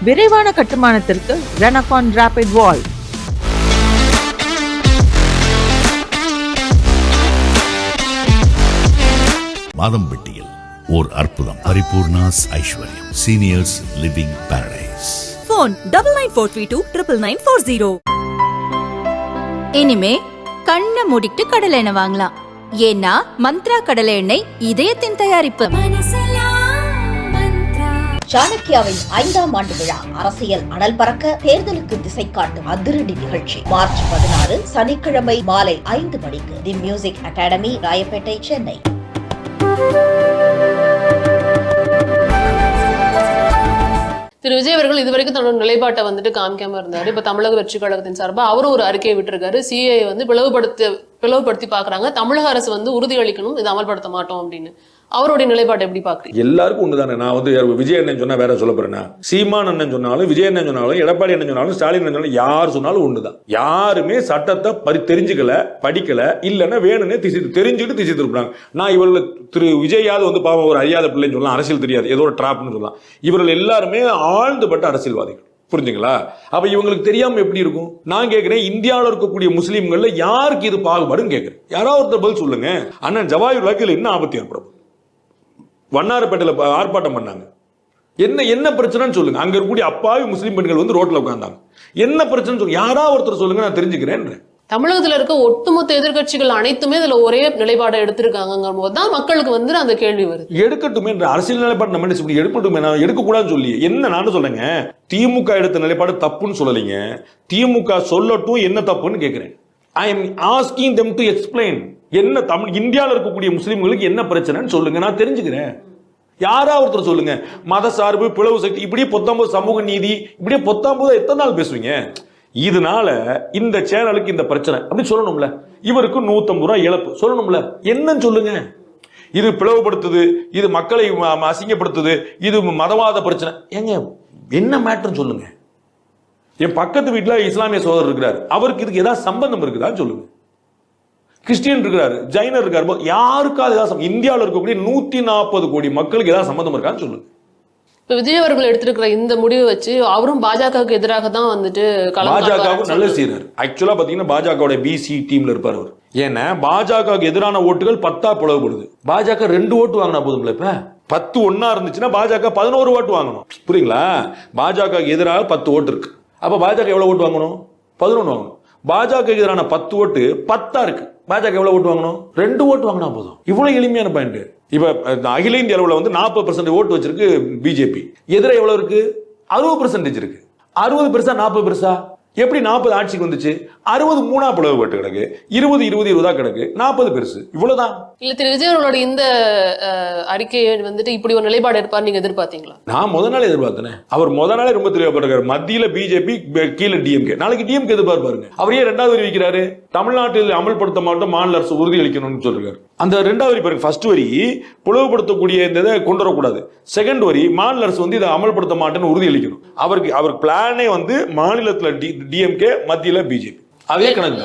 விரைவான கட்டுமானத்திற்கு ரெனகான் ராபிட் வால். மாதம்பட்டியில் ஓர் அற்புதம். பரிபூர்ணாஸ் ஐஸ்வர்யம் சீனியர்ஸ் லிவிங் பாரடைஸ். போன் 9943299940. இனிமே கண்ணை மூடிட்டு கடலை எண்ணெய் வாங்கலாம். ஏன்னா மந்த்ரா கடலை எண்ணெய் இதயத்தின் தயாரிப்பு. சாணக்கியாவின் 5ஆம் ஆண்டு விழா அரசியல் அனல் பறக்க தேர்தலுக்கு திசை காட்டும் அதிரடி நிகழ்ச்சி மார்ச் 16 சனிக்கிழமை மாலை 5 மணிக்கு the music academy, Royapettah, Chennai. திரு விஜய் அவர்கள் இதுவரைக்கும் தன்னோட நிலைப்பாட்டை வந்துட்டு காமிக்காம இருந்தாரு. இப்ப தமிழக வெற்றி கழகத்தின் சார்பா அவரும் ஒரு அறிக்கையை விட்டுருக்காரு. சிஏ வந்து பிளவுபடுத்தி பாக்குறாங்க, தமிழக அரசு வந்து உறுதியளிக்கணும், இதை அமல்படுத்த மாட்டோம் அப்படின்னு. அவருடைய நிலைப்பாட்டை எப்படி பாக்குறீங்க? எல்லாருக்கும் ஒண்ணுதானே. நான் வந்து விஜய் அண்ணன் சொன்னா வேற சொல்ல போறேன்னா, சீமான் அண்ணன் சொன்னாலும், விஜய் அண்ணன் சொன்னாலும், எடப்பாடி அண்ணன் சொன்னாலும், ஸ்டாலின் அண்ணன் சொன்னாலும், யார் சொன்னாலும் ஒண்ணுதான். யாருமே சட்டத்தை தெரிஞ்சுக்கல, படிக்கல, இல்லைன்னா வேணும்னே தெரிஞ்சுட்டு திசை திருப்புறாங்க. நான் இவர்கள் திரு விஜயாவது வந்து பாவம் ஒரு அறியாத பிள்ளைன்னு சொல்லலாம், அரசியல் தெரியாது, ஏதோ ஒரு டிராப்னு சொல்லலாம். இவர்கள் எல்லாருமே ஆழ்ந்துபட்ட அரசியல்வாதிகள், புரிஞ்சுங்களா? அப்ப இவங்களுக்கு தெரியாம எப்படி இருக்கும்? நான் கேட்கிறேன், இந்தியாவில் இருக்கக்கூடிய முஸ்லீம்கள்ல யாருக்கு இது பாகுபாடுன்னு கேட்கிறேன். யாராவது ஒருத்தர் பதில் சொல்லுங்க. அண்ணன் ஜவாஹிர் இதுல என்ன ஆபத்து ஏற்படும்? வண்ணாரப்பேட்டையில் ஆர்ப்பாட்டம் பண்ணாங்க. என்ன பிரச்சனைன்னு சொல்லுங்க. அங்க இருக்கக்கூடிய அப்பாவி முஸ்லீம் பெண்கள் வந்து ரோட்ல உட்கார்ந்தாங்க. என்ன பிரச்சனை சொல்லுங்க, யாராவது ஒருத்தர் சொல்லுங்க, நான் தெரிஞ்சுக்கிறேன். தமிழகத்துல இருக்க ஒட்டுமொத்த எதிர்கட்சிகள் அனைத்துமே இதுல ஒரே நிலைப்பாடை எடுத்திருக்காங்க போதுதான் மக்களுக்கு வந்து அந்த கேள்வி வருது. எடுக்கட்டுமே அரசியல் நிலைப்பாடு நம்ம எடுக்கட்டுமே, நான் எடுக்கக்கூடாதுன்னு சொல்லி என்ன நான் சொல்லுங்க. திமுக எடுத்த நிலைப்பாடு தப்புன்னு சொல்லலைங்க. திமுக சொல்லட்டும் என்ன தப்புன்னு கேட்கிறேன். I am asking them to explain. என்ன தமிழ் இந்தியாவில் இருக்கக்கூடிய முஸ்லீம்களுக்கு என்ன பிரச்சனைன்னு சொல்லுங்க, நான் தெரிஞ்சுக்கிறேன். யாராவது ஒருத்தர் சொல்லுங்க. மத சார்பு, பிளவு சக்தி, இப்படியே 19 சமூக நீதி, இப்படியே 19 எத்தனை நாள் பேசுவீங்க? இதனால இந்த சேனலுக்கு இந்த பிரச்சனை அப்படி சொல்லணும்ல. இவருக்கு 150 ரூபாய் இழப்பு சொல்லணும்ல. என்னன்னு சொல்லுங்க. இது பிளவுபடுத்துது, இது மக்களை அசிங்கப்படுத்துது, இது மதவாத பிரச்சனை. ஏங்க என்ன மேட்டர்னு சொல்லுங்க. என் பக்கத்து வீட்டில் இஸ்லாமிய சோதரர் இருக்கிறார், அவருக்கு இதுக்கு ஏதாவது சம்பந்தம் இருக்குதான்னு சொல்லுங்க. கிறிஸ்டியன் இருக்கிறாரு, ஜைனர் இருக்காரு, யாருக்காவது ஏதாவது இந்தியாவில் இருக்கக்கூடிய 140 கோடி மக்களுக்கு ஏதாவது சம்பந்தம் இருக்கான்னு சொல்லுங்க. இப்ப விஜய் அவர்கள் எடுத்திருக்கிற இந்த முடிவை வச்சு அவரும் பாஜகவுக்கு எதிராக தான் வந்துட்டு பாஜகவுக்கு நல்ல செய்யறாரு. ஆக்சுவலா பாத்தீங்கன்னா பாஜகவோட பிசி டீம்ல இருப்பார் அவர். ஏன்னா பாஜகவுக்கு எதிரான ஓட்டுகள் 10 பிளவுபடுது. பாஜக 2 ஓட்டு வாங்கினா போதும்ல. இப்ப 10 ஒன்னா இருந்துச்சுன்னா பாஜக 11 ஓட்டு வாங்கணும். புரியுங்களா? பாஜக எதிராக 10 ஓட்டு இருக்கு. அப்ப பாஜக எவ்வளவு ஓட்டு வாங்கணும்? 11 வாங்கணும். பாஜக எதிரான 10 ஓட்டு 10 இருக்கு. பாஜக எவ்வளவு ஓட்டு வாங்கணும்? 2 ஓட்டு வாங்கினா போதும். இவ்வளவு எளிமையான பாயிண்ட். இப்ப அகில இந்திய அளவுல வந்து 40% ஓட்டு வச்சிருக்கு பிஜேபி. எதிர எவ்வளவு இருக்கு? 60% இருக்கு. 60 பெருசா 40 பெருசா? எப்படி 40 ஆட்சிக்கு வந்துச்சு? 60 மூணா பிளவுபட்டு கிடக்கு, 20 கிடக்கு, 40 பெருசு. இவ்வளவுதான். இல்ல திரு விஜய் அவர்களோட இந்த அறிக்கையை வந்துட்டு இப்படி ஒரு நிலைப்பாடு எடுப்பார் நீங்க எதிர்பார்த்தீங்களா? நான் முத நாள் எதிர்பார்த்தேன். அவர் முத நாளே ரொம்ப தெளிவாக மத்தியில பிஜேபி, கீழே டிஎம்கே. நாளைக்கு டிஎம்கே எதிர்பார்ப்பாருங்க. அவர் ஏன் 2வது வரி வைக்கிறாரு? தமிழ்நாட்டில் அமல்படுத்த மாட்டோம், மாநில அரசு உறுதி அளிக்கணும்னு சொல்றாரு. அந்த 2வது வரி பாருங்க. ஃபர்ஸ்ட் வரி பிளவுபடுத்தக்கூடிய இந்த கொண்டு வரக்கூடாது. செகண்ட் வரி மாநில அரசு வந்து இதை அமல்படுத்த மாட்டேன்னு உறுதி அளிக்கணும். அவர் பிளானே வந்து மாநிலத்தில் டிஎம்கே, மத்தியில பிஜேபி. அதே கணக்கு.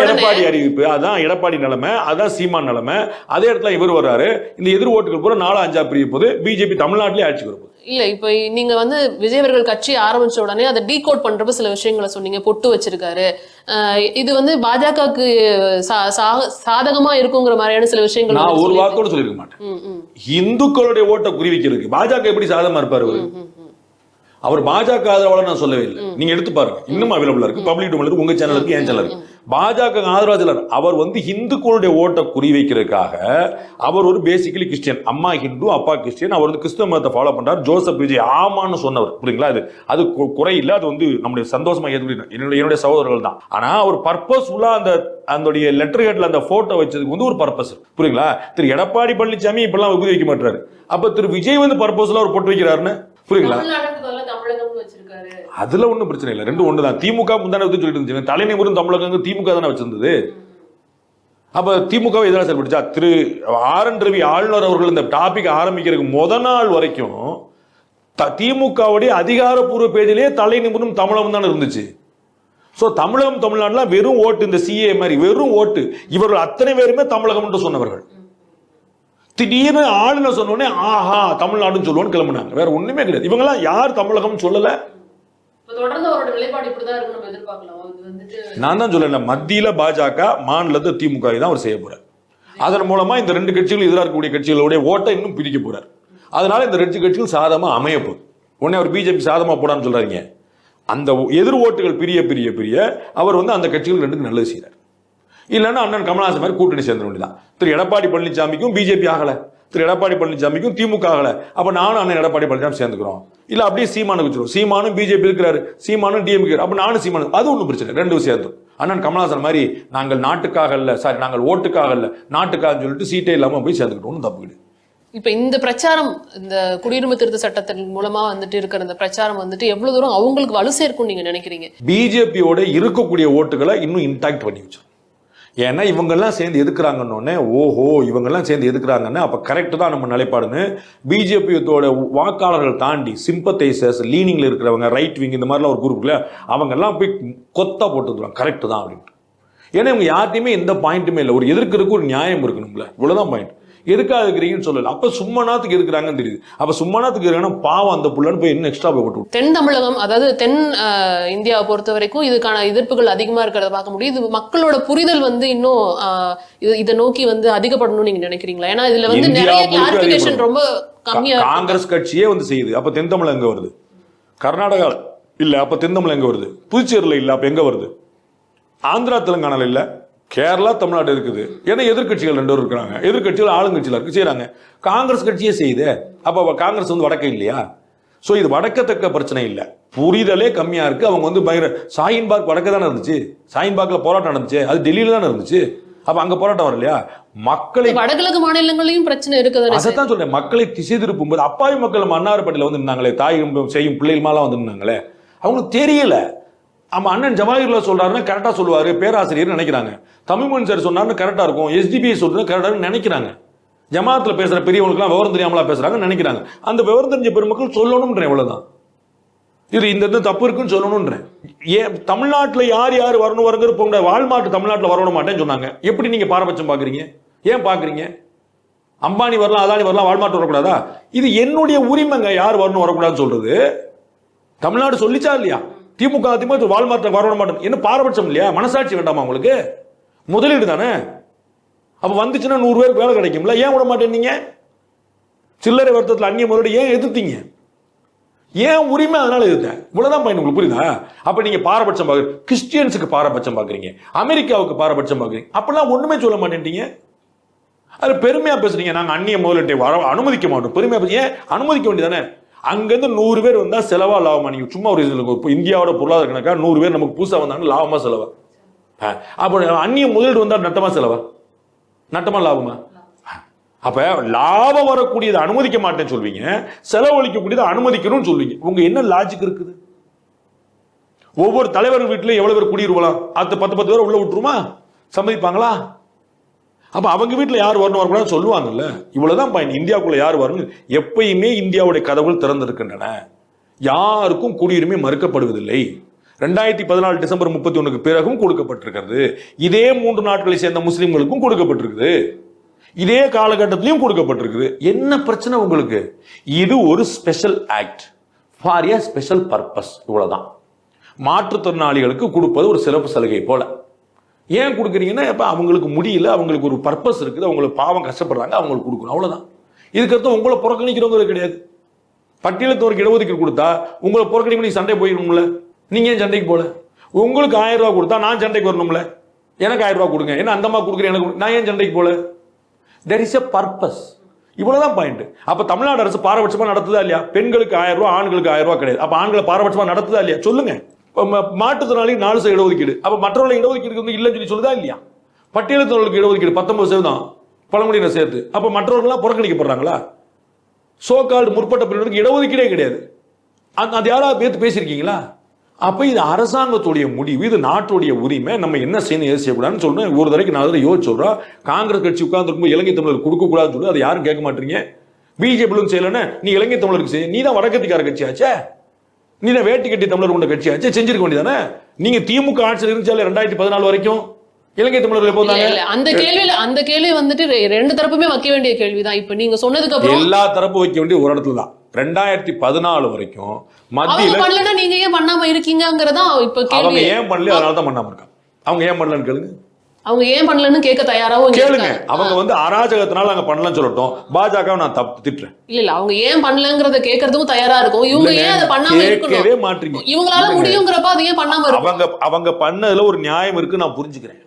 எடப்பாடி அறிவிப்பு, அதான் எடப்பாடி நிலைமை, அதான் சீமான் நிலைமை. அதே இடத்துல இவர் வர்றாரு. இந்த எதிர் ஓட்டுகள் பூரா 4-5 பிரிவு போது பிஜேபி தமிழ்நாட்டிலே ஆட்சிக்கு வரும்போது. இல்ல இப்ப நீங்க வந்து விஜய் அவர்கள் கட்சி ஆரம்பிச்ச உடனே அதை டீகோட் பண்றப்ப சில விஷயங்களை சொன்னீங்க. பொட்டு வச்சிருக்காரு, இது வந்து பாஜகவுக்கு சாதகமா இருக்குங்கிற மாதிரியான சில விஷயங்கள் நான் ஒரு வாக்கோட சொல்லிருக்க மாட்டேன். இந்துக்களுடைய ஓட்டை குறிவிக்கிறதுக்கு பாஜக எப்படி சாதகமா இருப்பாரு? அவர் பாஜக ஆதரவாளர் நான் சொல்லவே இல்லை. நீங்க எடுத்து பாருங்க, இன்னும் அவைலபிளா இருக்கு, பப்ளிக் டொமைன்ல இருக்கு, உங்க சேனல் இருக்கு, என் சேனல் இருக்கு. பாஜக ஆதரவாளர் அவர் வந்து இந்துக்களுடைய ஓட்டை குறி வைக்கிறதுக்காக அவர் ஒரு பேசிக்கலி கிறிஸ்டியன். அம்மா ஹிந்து, அப்பா கிறிஸ்டியன். அவர் வந்து கிறிஸ்தவ மதத்தை ஃபாலோ பண்றார். ஜோசப் விஜய் ஆமான்னு சொன்னவர். புரியுங்களா? அது குறையில்லை. அது வந்து நம்முடைய சந்தோஷமா என்னுடைய சகோதரர்கள் தான். ஆனா ஒரு பர்பஸ்ஃபுல்லா அந்த லெட்டர் ஹெட்ல அந்த போட்டோ வச்சதுக்கு வந்து ஒரு பர்பஸ். புரியுங்களா? திரு எடப்பாடி பழனிசாமி இப்பெல்லாம் உபயோகிக்க வைக்க மாட்டாரு. அப்ப திரு விஜய் வந்து பர்பஸ்ல ஒரு போட்டு வைக்கிறாருன்னு புரியுங்களா? அதுல ஒண்ணும் பிரச்சனை இல்லை. 2 ஒண்ணுதான். திமுக முந்தானே சொல்லிட்டு இருந்துச்சு, தலைநகரும் தமிழகம் திமுக தானே வச்சிருந்தது. அப்ப திமுக எதிராக செயல்படுச்சா? திரு ஆர்.என். ரவி ஆளுநர் அவர்கள் இந்த டாபிக் ஆரம்பிக்கிறதுக்கு முத நாள் வரைக்கும் திமுகவுடைய அதிகாரப்பூர்வ பேஜிலேயே தலை நிமிரும் தமிழகம் தானே இருந்துச்சு. சோ தமிழகம், தமிழ்நாடுல வெறும் ஓட்டு, இந்த சிஏ மாதிரி வெறும் ஓட்டு. இவர்கள் அத்தனை பேருமே தமிழகம் என்று சொன்னவர்கள். திடீர்னு ஆளுநர் சொன்னோடனே ஆஹா தமிழ்நாடுன்னு சொல்லுவோன்னு கிளம்புனாங்க. வேற ஒண்ணுமே கிடையாது. இவங்கெல்லாம் யார் தமிழகம் சொல்லல. தொடர்ந்து அவரோட நிலைப்பாடு இப்படிதான் இருக்கு நம்ம எதிர்பார்க்கலாம். நான் தான் சொல்லல, மத்தியில பாஜக, மாநிலத்தை திமுக தான் அவர் செய்ய போறார். அதன் மூலமா இந்த ரெண்டு கட்சிகள் எதிராக இருக்கக்கூடிய கட்சிகளுடைய ஓட்டை இன்னும் பிரிக்க போறார். அதனால இந்த ரெண்டு கட்சிகள் சாதமா அமைய போகுது. உடனே அவர் பிஜேபி சாதமா போடான்னு சொல்றாங்க. அந்த எதிர் ஓட்டுகள் பிரிய பிரிய பிரிய அவர் அந்த கட்சிகள் ரெண்டுக்கு நல்லது செய்யறார். இல்லைன்னா அண்ணன் கமலஹாசன் மாதிரி கூட்டணி சேர்ந்த வேண்டியதான். திரு எடப்பாடி பழனிசாமிக்கும் பிஜேபி ஆகல, திரு எடப்பாடி பழனிசாமிக்கும் திமுக ஆகல, அப்ப நானும் அண்ணன் எடப்பாடி பழனிசாமி சேர்ந்துக்கிறோம். இல்ல அப்படியே சீமானுக்கு வச்சிருவோம், சீமானும் பிஜேபி இருக்கிறாரு, சீமானும் டிஎம்கே, அப்ப நானும் சீமானு, அது ஒன்றும் பிரச்சனை, ரெண்டு சேர்ந்து. அண்ணன் கமலஹாசன் மாதிரி நாங்கள் நாட்டுக்காக இல்ல, சாரி நாங்கள் ஓட்டுக்காக இல்ல நாட்டுக்காக சொல்லிட்டு சீட்டே இல்லாம போய் சேர்ந்துக்கிட்டோம், தப்பு கிடையாது. இப்ப இந்த பிரச்சாரம், இந்த குடியுரிமை திருத்த சட்டத்தின் மூலமா இருக்கிற இந்த பிரச்சாரம் எவ்வளவு தூரம் அவங்களுக்கு வலு சேர்க்கும் நீங்க நினைக்கிறீங்க? பிஜேபியோட இருக்கக்கூடிய ஓட்டுகளை இன்னும் இன்டாக்ட் பண்ணி வச்சோம். ஏன்னா இவங்கெல்லாம் சேர்ந்து எதுக்குறாங்கன்னு, ஓஹோ இவங்கெல்லாம் சேர்ந்து எதுக்குறாங்கன்னு, அப்ப கரெக்ட் தான் நம்ம நிலைப்பாடுன்னு பிஜேபியோட வாக்காளர்கள் தாண்டி சிம்பத்தைசர்ஸ், லீனிங்ல இருக்கிறவங்க, ரைட் விங், இந்த மாதிரிலாம் ஒரு குரூப்ல அவங்க எல்லாம் போய் கொத்தா போட்டு கரெக்ட் தான் அப்படின்ட்டு. ஏன்னா இவங்க யார்ட்டையுமே எந்த பாயிண்ட்டுமே இல்லை, ஒரு எதிர்க்கிறதுக்கு ஒரு நியாயம் இருக்கணும்ல, இவ்வளவுதான் பாயிண்ட். எதுக்காக இருக்கிறீங்கன்னு சொல்லல, அப்ப சும்மானாத்துக்கு இருக்கிறாங்கன்னு தெரியுது. அப்ப சும்மானாத்துக்கு இருக்காங்கன்னா பாவம் அந்த புள்ளன்னு போய் இன்னும் எக்ஸ்ட்ரா போய் போட்டு. தென் தமிழகம், அதாவது தென் இந்தியாவை பொறுத்த வரைக்கும் இதுக்கான எதிர்ப்புகள் அதிகமா இருக்கிறத பார்க்க முடியும். இது மக்களோட புரிதல் இன்னும் இதை நோக்கி அதிகப்படணும்னு நீங்க நினைக்கிறீங்களா? ஏன்னா இதுல நிறைய கிளாரிபிகேஷன் ரொம்ப கம்மியா. காங்கிரஸ் கட்சியே செய்யுது, அப்ப தென் தமிழகம் எங்க வருது? கர்நாடகா இல்ல, அப்ப தென் தமிழகம் எங்க வருது? புதுச்சேரியில இல்ல, அப்ப எங்க வருது? ஆந்திரா தெலுங்கானால இல்ல, கேரளா தமிழ்நாடு இருக்குது. ஏன்னா எதிர்கட்சிகள் ரெண்டு பேரும் இருக்கிறாங்க, எதிர்கட்சிகள் ஆளுங்கட்சியில இருக்கு செய்யறாங்க. காங்கிரஸ் கட்சியே செய்யுது, அப்ப காங்கிரஸ் வடக்க இல்லையா? சோ இது வடக்கத்தக்க பிரச்சனை இல்ல, புரிதலே கம்மியா இருக்கு. அவங்க பயங்கர ஷாஹின்பாக் வடக்க தானே இருந்துச்சு, ஷாஹின்பாக்ல போராட்டம் நடந்துச்சு, அது டெல்லியில தானே இருந்துச்சு. அப்ப அங்க போராட்டம் வரலையா? மக்களை வடகிழக்கு மாநிலங்களையும் பிரச்சனை இருக்குது. அதான் சொல்றேன், மக்களை திசை திருப்பும் போது அப்பாவி மக்கள் மன்னார்பட்டியில இருந்தாங்களே, தாய் செய்யும் பிள்ளைகள் மேலாம் இருந்தாங்களே, அவங்களுக்கு தெரியல. ஆமா, அண்ணன் ஜவாஹிர்லா சொல்றாருன்னா கரெக்டா சொல்லுவாரு, பேராசிரியர் நினைக்கிறாங்க. தமிழ்மொழி சார் சொன்னாருன்னு கரெக்டா இருக்கும், எஸ்டிபி சொல்றது கரெக்டா நினைக்கிறாங்க. ஜமாத்துல பேசுற பெரியவங்களுக்குலாம் விவரம் தெரியாமலா பேசுறாங்க நினைக்கிறாங்க. அந்த விவரம் தெரிஞ்ச பெருமக்கள் சொல்லணும்ன்றேன், இவ்வளவுதான். இது இந்த தப்பு இருக்குன்னு சொல்லணும்ன்றேன். ஏன் தமிழ்நாட்டில் யார் யார் வரணும் வருங்கிற போங்க, வால்மார்ட் தமிழ்நாட்டில் வரணும் மாட்டேன்னு சொன்னாங்க. எப்படி நீங்க பாரபட்சம் பாக்குறீங்க? ஏன் பாக்குறீங்க? அம்பானி வரலாம், அதானி வரலாம், வால்மார்ட் வரக்கூடாதா? இது என்னுடைய உரிமைங்க, யார் வரணும் வரக்கூடாதுன்னு சொல்றது. தமிழ்நாடு சொல்லிச்சா இல்லையா? திமுக அதிமுக வால்மார்ட் வரணும் மாட்டேன், என்ன பாரபட்சம் இல்லையா? மனசாட்சி வேண்டாமா உங்களுக்கு? முதலீடு தானே. அப்ப வந்துச்சுன்னா 100 பேருக்கு வேலை கிடைக்கும்ல, ஏன் விட மாட்டேன்னீங்க? சில்லறை வர்த்தகத்தில் அந்நிய முதலீடு ஏன் எதிர்த்தீங்க? ஏன் உரிமை அதனால எதிர்த்தேன், இவ்வளவுதான் பாயிண்ட். உங்களுக்கு புரியுதா? அப்ப நீங்க பாரபட்சம் பாக்குறீங்க, கிறிஸ்டியன்ஸுக்கு பாரபட்சம் பாக்குறீங்க, அமெரிக்காவுக்கு பாரபட்சம் பாக்குறீங்க, அப்பெல்லாம் ஒண்ணுமே சொல்ல மாட்டேன்றீங்க. அது பெருமையா பேசுறீங்க, நாங்க அந்நிய முதலீட்டை அனுமதிக்க மாட்டோம். பெருமையா பேசுறீங்க, அனுமதிக்க வேண்டியதானே. அங்கிருந்து 100 பேர் வந்தா செலவா லாபமா? நீங்க சும்மா ஒரு இந்தியாவோட பொருளாதார கணக்கா 100 பேர் நமக்கு புதுசா வந்தாங்க, லாபமா செலவா? அப்ப அந்நிய முதலீடு வந்தா நட்டமா செலவா? நட்டமா லாபமா? அப்ப லாபம் வரக்கூடியதை அனுமதிக்க மாட்டேன்னு சொல்வீங்க, செலவழிக்கக்கூடியதை அனுமதிக்கணும்னு சொல்வீங்க. உங்க என்ன லாஜிக் இருக்குது? ஒவ்வொரு தலைவர் வீட்டுல எவ்வளவு பேர் குடியிருக்கலாம்? 10 பேர் உள்ள விட்டுருமா? சம்மதிப்பாங்களா? அப்ப அவங்க வீட்டுல யார் வரணும் வரக்கூடாது சொல்லுவாங்கல்ல. இவ்வளவுதான் பாயிண்ட். இந்தியாவுக்குள்ள யார் வரணும்? எப்பயுமே இந்தியாவுடைய கதவுகள் திறந்திருக்கின்றன, யாருக்கும் குடியுரிமை மறுக்கப்படுவதில்லை. 2014 டிசம்பர் 31க்கு பிறகும் கொடுக்கப்பட்டிருக்கிறது. இதே 3 நாட்களை சேர்ந்த முஸ்லிம்களுக்கும் கொடுக்கப்பட்டிருக்குது, இதே காலகட்டத்திலையும் கொடுக்கப்பட்டிருக்குது. என்ன பிரச்சனை உங்களுக்கு? இது ஒரு special act for a special purpose, இவ்வளவுதான். மாற்றுத்திறனாளிகளுக்கு கொடுப்பது ஒரு சிறப்பு சலுகை போல. ஏன் கொடுக்குறீங்கன்னா, இப்ப அவங்களுக்கு முடியல, அவங்களுக்கு ஒரு பர்பஸ் இருக்குது, அவங்களுக்கு பாவம் கஷ்டப்படுறாங்க, அவங்களுக்கு கொடுக்கணும், அவ்வளவுதான். இதுக்கடுத்து உங்களை புறக்கணிக்கிறவங்க கிடையாது. பட்டியலத்தவருக்கு இடஒதுக்கீடு கொடுத்தா உங்களை புறக்கணிக்க நீங்க சண்டை போயிடணும்ல. நீங்க ஏன் சண்டைக்கு போல? உங்களுக்கு 1000 ரூபாய் கொடுத்தா நான் சண்டைக்கு வரணும்ல. எனக்கு 1000 ரூபாய் கொடுங்க, என்ன அந்தமா கொடுக்குறேன், எனக்கு நான் ஏன் சண்டைக்கு போல? there is a purpose. இவ்வளவுதான் பாயிண்ட். அப்ப தமிழ்நாடு அரசு பாரபட்சமா நடத்துதா இல்லையா? பெண்களுக்கு 1000 ரூபாய், ஆண்களுக்கு 1000 ரூபாய் கிடையாது. அப்ப ஆண்களை பாரபட்சமா நடத்துதா இல்லையா? சொல்லுங்க. மாற்றுத்திறனாளி 4% இடஒதுக்கீடு, அப்ப மற்றவர்கள் இடஒதுக்கீடு இல்லைன்னு சொல்லுதா இல்லையா? பட்டியலத்தவர்களுக்கு இடஒதுக்கீடு 19% பழங்குடியினர் சேர்த்து, அப்ப மற்றவர்கள்லாம் புறக்கணிக்கப்படுறாங்களா? சோ கால்டு முற்பட்ட பிரிவினருக்கு இடஒதுக்கீடே கிடையாது. அது யாராவது பேசியிருக்கீங்களா? அப்ப இது அரசாங்கத்துடைய முடிவு, இது நாட்டுடைய உரிமை. நம்ம என்ன செய்யணும், எது செய்யக்கூடாதுன்னு சொல்லணும். ஒரு தடவைக்கு 4 தடவை யோசிச்சு சொல்றோம். காங்கிரஸ் கட்சி உட்கார்ந்து இலங்கை தமிழருக்கு கொடுக்க கூடாதுன்னு சொல்லி அதை யாரும் கேட்க மாட்டீங்க. பிஜேபி செய்யலன்னா நீ இலங்கை தமிழருக்கு செய்ய, நீ தான் வடக்கத்திக்கார கட்சி ஆச்சே, நீ தான் வேட்டி கட்டி தமிழர் கொண்ட கட்சி ஆச்சு, செஞ்சிருக்க வேண்டியதானே. நீங்க திமுக ஆட்சியில் இருந்துச்சாலே 2014 வரைக்கும் இலங்கை தமிழர்கள் எப்போ வந்தாங்க? அந்த கேள்வி வந்துட்டு ரெண்டு தரப்புமே வைக்க வேண்டிய கேள்விதான். இப்ப நீங்க சொன்னதுக்கு அப்புறம் எல்லா தரப்பும் வைக்க வேண்டிய ஒரு இடத்துல தான். 2014 வரைக்கும் மத்தியில பண்ணலன்னா நீங்க ஏன் பண்ணாம இருக்கீங்கங்கறதா இப்ப கேள்வி. அவங்க ஏன் பண்ணல, அதனால தான் பண்ணாம இருக்காங்க. அவங்க ஏன் பண்ணலன்னு கேளுங்க. அவங்க ஏன் பண்ணலன்னு கேட்க தயாராவும் கேளுங்க. அவங்க அராஜகத்தினால நாங்க பண்ணலன்னு சொல்லட்டும். பாஜக நான் தப்பு திட்டுறேன். இல்ல அவங்க ஏன் பண்ணலங்கறத கேட்கறதுக்கும் தயாரா இருக்கும். இவங்க ஏன் அதை பண்ணாம கேட்கவே மாட்டீங்க. இவங்களால முடியுங்கிறப்ப அதை ஏன் பண்ணாம இருக்கு? அவங்க பண்ணதுல ஒரு நியாயம் இருக்கு, நான் புரிஞ்சுக்கிறேன்.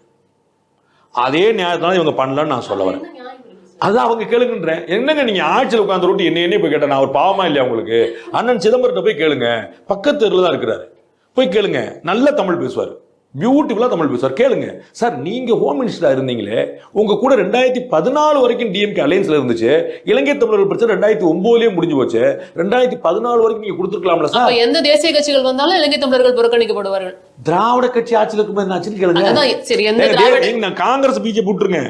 அதே நியாயத்தினால இவங்க பண்ணலன்னு நான் சொல்ல வரேன். அதான் அவங்க கேளுங்கன்றேன். என்னங்க நீங்க ஆட்சியில் உட்கார்ந்து ரொட்டி என்ன போய் கேட்டேன், நான் ஒரு பாவமா இல்லையா உங்களுக்கு? அண்ணன் சிதம்பரத்தை போய் கேளுங்க, பக்கத்து தெருல தான் இருக்கிறாரு. போய் கேளுங்க, நல்ல தமிழ் பேசுவார், பியூட்டிஃபுல்லா தமிழ் பேசுவார். கேளுங்க சார், நீங்க ஹோம் மினிஸ்டரா இருந்தீங்களே, உங்க கூட 2014 வரைக்கும் டிஎம்கே அலையன்ஸ்ல இருந்துச்சு. இலங்கை தமிழர்கள் பிரச்சனை 2009லயே முடிஞ்சு போச்சு. 2014 வரைக்கும் நீங்க கொடுத்துருக்கலாம்ல சார். எந்த தேசிய கட்சிகள் வந்தாலும் இலங்கை தமிழர்கள் புறக்கணிக்கப்படுவார்கள். திராவிட கட்சி ஆட்சியில் இருக்கும்போது ஆட்சின்னு கேளுங்க. சரி, எந்த காங்கிரஸ் பிஜேபி விட்டுருங்க.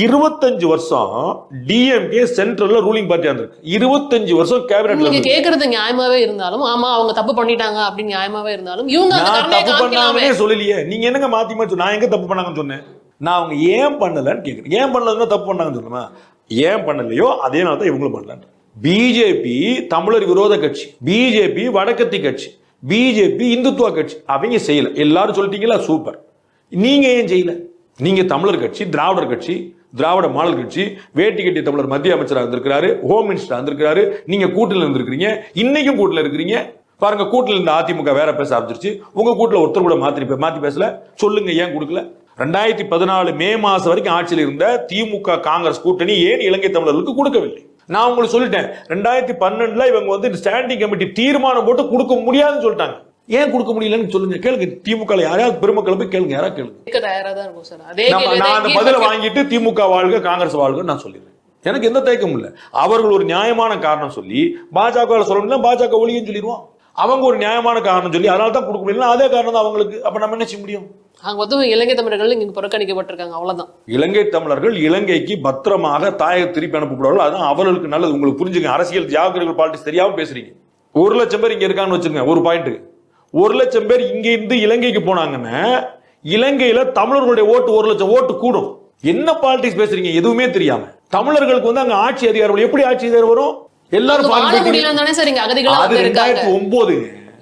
25 வருஷம் டிஎம்கே சென்ட்ரல்ல ரூலிங் பார்ட்டியா இருக்கு. 25 வருஷம் கேபினெட்ல நீங்க கேக்குறது நியாயமாவே இருந்தாலும், ஆமா அவங்க தப்பு பண்ணிட்டாங்க அப்படின்னு நியாயமாவே இருந்தாலும், இவங்க தப்பு பண்ணாமலே சொல்லலையே. நீங்க என்னங்க மாத்தி மாத்தி, நான் எங்க தப்பு பண்ணாங்கன்னு சொன்னேன்? நான் அவங்க ஏன் பண்ணலன்னு கேக்குறேன். ஏன் பண்ணலன்னா தப்பு பண்ணாங்கன்னு சொன்னமா? ஏன் பண்ணலையோ அதே நாள் தான் இவங்களும் பண்ணல. பிஜேபி தமிழர் விரோத கட்சி, பிஜேபி வடக்கத்தி கட்சி, பிஜேபி இந்துத்துவ கட்சி. அவங்க செய்யல. எல்லாரும் சொல்லிட்டீங்களா, சூப்பர். நீங்க ஏன் செய்யல? நீங்க தமிழர் கட்சி, திராவிடர் கட்சி, திராவிட மாடல் கட்சி, வேட்டி கட்டிய தமிழர் மத்திய அமைச்சராக இருந்திருக்கிறாரு, ஹோம் மினிஸ்டரா இருந்திருக்காரு. நீங்க கூட்டில் இருந்திருக்கிறீங்க, இன்னைக்கும் கூட்டில் இருக்கிறீங்க. பாருங்க, கூட்டில் இருந்த அதிமுக வேற பேச ஆரம்பிச்சிருச்சு. உங்க கூட்டில் ஒருத்தர் கூட மாத்தி பேசல. சொல்லுங்க ஏன் கொடுக்கல? 2014 மே மாசம் வரைக்கும் ஆட்சியில் இருந்த திமுக காங்கிரஸ் கூட்டணி ஏன் இலங்கை தமிழர்களுக்கு கொடுக்கவில்லை? நான் உங்களுக்கு சொல்லிட்டேன். 2012 இவங்க ஸ்டாண்டிங் கமிட்டி தீர்மானம் போட்டு கொடுக்க முடியாதுன்னு சொல்லிட்டாங்க. ஏன் கொடுக்க முடியலன்னு சொல்லுங்க. கேளுங்க, திமுக யாராவது பெருமக்களை போய் கேளுங்க, யாராவது கேளுங்க. நான் அந்த பதில வாங்கிட்டு திமுக வாழ்க காங்கிரஸ் வாழ்க நான் சொல்லிடுறேன். எனக்கு எந்த தயக்கமும் இல்லை. அவர்கள் ஒரு நியாயமான காரணம் சொல்லி பாஜக சொல்லணும்னா பாஜக ஒளியும் சொல்லிடுவோம். அவங்க ஒரு நியாயமான காரணம் சொல்லி அதனால தான் கொடுக்க முடியல, அதே காரணம் தான் அவங்களுக்கு. அப்ப நம்ம என்ன செய்ய முடியும்? இலங்கை தமிழர்கள் இங்க புறக்கணிக்கப்பட்டிருக்காங்க, அவ்வளவுதான். இலங்கை தமிழர்கள் இலங்கைக்கு பத்திரமாக தாயக திருப்பி அனுப்பப்படுவார்கள். அதான் அவர்களுக்கு நல்லது. உங்களுக்கு புரிஞ்சுங்க. அரசியல் ஜியோகிராபிகல் பாலிடிக்ஸ் தெரியாம பேசுறீங்க. 1 லட்சம் பேர் இங்க இருக்கான்னு வச்சுங்க. ஒரு பாயிண்ட், 1 லட்சம் பேர் இங்க இருந்து இலங்கைக்கு போனாங்கன்னா இலங்கையில தமிழர்களுடைய ஓட்டு 1 லட்சம் ஓட்டு கூடும். என்ன பாலிடிக்ஸ் பேசுறீங்க? எதுவுமே தெரியாம. தமிழர்களுக்கு அங்க ஆட்சி அதிகாரம் எப்படி ஆட்சி அதிகாரம் வரும்? எல்லாரும் 2009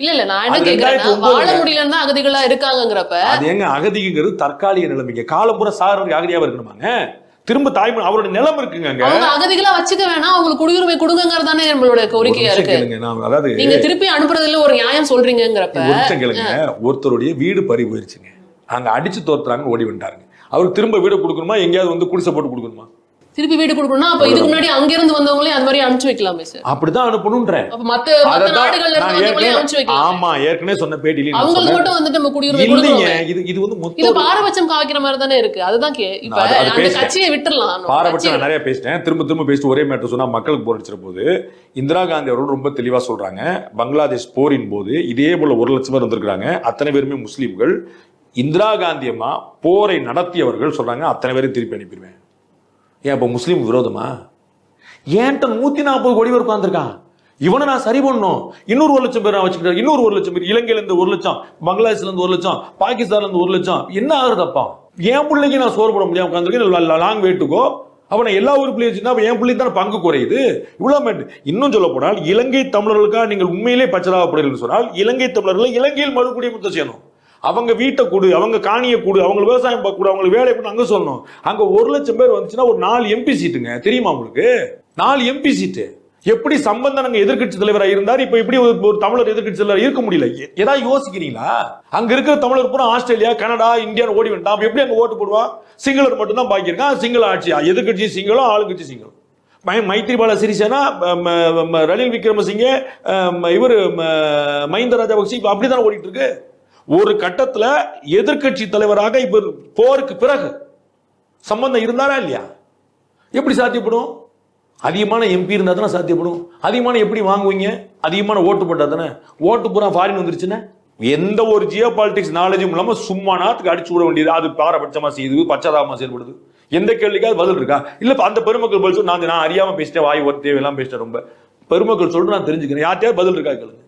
இல்ல நான் என்ன கேக்குறேன், வாழ முடியலன்னா அகதிகளா இருக்காங்கங்கறப்ப அது எங்க அகதிங்கிறது தற்காலிக நிலைமைங்க. காலம்புற சாகரவங்க அகதியாவா இருக்கணுமாங்க? திரும்ப தாய்மொழி அவரோட நிலம் இருக்குங்க. அவங்க அகதிகளா வச்சுக்க வேணாம், அவங்களுக்கு குடியுரிமை கொடுங்கங்கறதானே நம்மளோட கோரிக்கையா இருக்கு. அதாவது நீங்க திருப்பி அனுப்புறதுல ஒரு நியாயம் சொல்றீங்கங்கறப்ப ஒருத்தருடைய வீடு பறி போயிருச்சுங்க, அங்க அடிச்சு தோத்துறாங்க, ஓடி வந்துட்டாருங்க. அவருக்கு திரும்ப வீடு கொடுக்கணுமா? எங்கேயாவது குடிசை போட்டு கொடுக்கணுமா? திருப்பி வீடு கொடுக்கணும்னா அப்ப இதுக்கு முன்னாடி அங்க இருந்து வந்தவங்களே அது மாதிரி அனுப்பிச்சு வைக்கலாமே சார். அப்படிதான் அனுப்பணும்ன்றேன். அப்ப மத்த நாடுகள்ல இருந்து வந்தவங்களே அனுப்பிச்சு வைக்கலாம். ஆமா, ஏற்கனவே சொன்ன பேட்டில அவங்களுக்கு மட்டும் நம்ம குடியுரிமை கொடுக்கணும். இது பாரபட்சம் காக்கிற மாதிரி தானே இருக்கு. அதுதான் இப்ப அந்த கட்சியை விட்டுறலாம். பாரபட்சம் நான் நிறைய பேசிட்டேன். திரும்ப பேசிட்டு ஒரே மேட்டர் சொன்னா மக்களுக்கு போர் அடிச்சிட போது. இந்திரா காந்தி அவர்கள் ரொம்ப தெளிவா சொல்றாங்க, பங்களாதேஷ் போரின் போது இதே போல 1 லட்சம் பேர் வந்திருக்காங்க. அத்தனை பேருமே முஸ்லீம்கள். இந்திரா காந்தி அம்மா போரை நடத்தியவர்கள் சொல்றாங்க, அத்தனை பேரையும் திருப்பி அனுப்பிடுவேன். ஏன் இப்ப முஸ்லீம் விரோதமா? ஏன்ட்ட 140 கோடி பேர் உட்கார்ந்துருக்கான். இவனை நான் சரி பண்ணணும். இன்னொரு 1 லட்சம் பேர் நான் வச்சுக்கிட்டேன். இன்னொரு 1 லட்சம் பேர் இலங்கையில இருந்து 1 லட்சம், பங்களாதேஷ்ல இருந்து 1 லட்சம், பாகிஸ்தான்ல இருந்து 1 லட்சம். என்ன ஆகுதுப்பா? என் பிள்ளைக்கு நான் சோறு போட முடியாம உட்காந்துருக்கேன். லாங் வேட்டுக்கோ அவனை எல்லா உறுப்பிலையும் வச்சுன்னா என் பிள்ளைக்கு தானே பங்கு குறையுது. இவ்வளவு இன்னும் சொல்ல போனால் இலங்கை தமிழர்களுக்காக நீங்கள் உண்மையிலே பச்சதாகப்படுகிறீர்கள் சொன்னால் இலங்கை தமிழர்களை இலங்கையில் மறுகுடியேற்றம் செய்யணும். அவங்க வீட்டை கூடு, அவங்க காணியை கூடு, அவங்க விவசாயம் பார்க்க கூடு, அவங்களுக்கு வேலை பண்ண அங்க சொல்லணும். அங்க 1 லட்சம் பேர் வந்துச்சுன்னா ஒரு 4 எம்பி சீட்டுங்க. தெரியுமா உங்களுக்கு? 4 எம்பி சீட்டு. எப்படி சம்பந்தன் எதிர்கட்சி தலைவராக இருந்தார், இப்ப எப்படி ஒரு தமிழர் எதிர்கட்சி தலைவர் இருக்க முடியல? ஏதாவது யோசிக்கிறீங்களா? அங்க இருக்கிற தமிழர் பூரா ஆஸ்திரேலியா, கனடா, இந்தியா ஓடி வந்துட்டான். எப்படி அங்க ஓட்டு போடுவா? சிங்களர் மட்டும் தான் பாக்கி இருக்கான். சிங்கள ஆட்சி, எதிர்கட்சி சிங்களம், ஆளுங்கட்சி சிங்களம். மைத்ரிபால சிறிசேனா, ரணில் விக்ரமசிங்கே, இவர் மஹிந்த ராஜபக்சே அப்படிதான் ஓடிட்டு இருக்கு. ஒரு கட்டத்துல எதிர்கட்சி தலைவராக இப்ப போருக்கு பிறகு சம்பந்தம் இருந்தாரா இல்லையா? எப்படி சாத்தியப்படும்? அதிகமான எம்பி இருந்தா தானே சாத்தியப்படும். அதிகமான எப்படி வாங்குவீங்க? அதிகமான ஓட்டு போட்டா தானே. ஓட்டு பூரா ஃபாரின் வந்துருச்சுன்னா எந்த ஒரு ஜியோ பாலிடிக்ஸ் நாலேஜும் இல்லாம சும்மா நாட்டுக்கு அடிச்சு விட வேண்டியது. அது பாரபட்சமா செய்யுது, பச்சதாபமா செயல்படுது. எந்த கேள்விக்காவது பதில் இருக்கா? இல்ல அந்த பெருமக்கள் பதில் நான் அறியாம பேசிட்டேன், வாய் ஒரு தேவையெல்லாம் பேசிட்டேன். ரொம்ப பெருமக்கள் சொல்லிட்டு நான் தெரிஞ்சுக்கிறேன். யார்ட்டையாவது பதில் இருக்கா கேளுங்க.